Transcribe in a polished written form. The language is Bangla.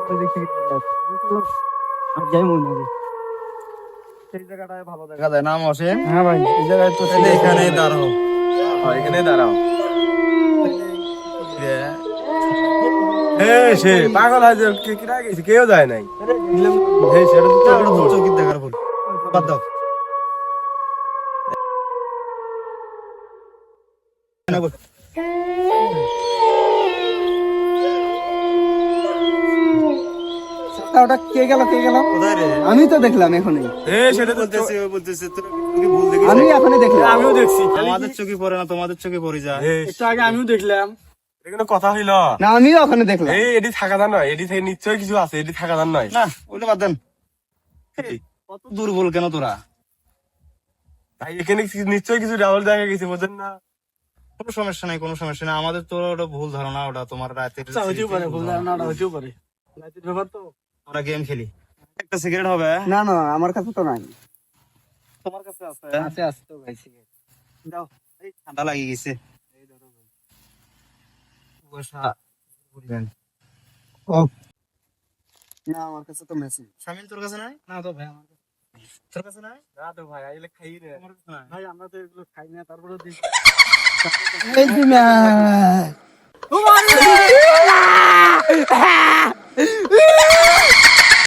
ওই দিক থেকে চলে আসছে। চলো, আর যাই মনে হবে। সেই জায়গাটায় ভালো দেখা যায় না মশে? হ্যাঁ ভাই, এই জায়গায় তো তাহলে এখানে দাঁড়াও। এখানে দাঁড়াও। সে পাগল হয় যে কিরা গেছে, কেউ যায় নাই। সেটা তো চোখের ভুল। চোখের দেখার ভুল। বাদ দাও। ওটা কে গেল কে গেল? কোথায় রে? আমি তো দেখলাম এখনই, সেটা তো বলতেছে ও বলতেছে তোরা কি ভুল দেখিস? আমি এখনই দেখলাম। আমিও দেখছি। আমাদের চোখে পড়ে না, তোমাদের চোখে পড়ে যায়। একটু আগে আমিও দেখলাম। এটা কোনো কথা হইল? না, আমিও ওখানে দেখলাম। এটি থাকা দান নয়, এটি থেকে নিশ্চয়ই কিছু আছে, এটি থাকা দান নয়। না ওটা বাদ দেন। কত দুর্বল কেন তোরা? ভাই এখানে নিশ্চয়ই কিছু ডাবল দেখা গেছে, বোঝেন না? কোনো সমস্যা নাই, কোনো সমস্যা নাই। আমাদের তো ওটা ভুল ধারণা, ওটা তোমার রাতের হইতেও পারে, ভুল ধারণাটা হইতেও পারে। রাতের ব্যাপার তো। আমরা গেম খেলি। একটা সিগারেট হবে? না না, আমার কাছে তো নাই। তোমার কাছে আছে? আছে আছে তো ভাই, সিগারেট দাও। এই ঠান্ডা লাগিয়ে গেছে। এই ধরো ভাই। কুয়াশা পরিমাণ। ও না, আমার কাছে তো মেশিন। শামিন তোর কাছে নাই? না তো ভাই, আমার কাছে তোর কাছে নাই? না তো ভাই, আইলে খাই রে। তোমার কাছে নাই? ভাই আমরা তো এগুলো খাই না, তারপরে এই যে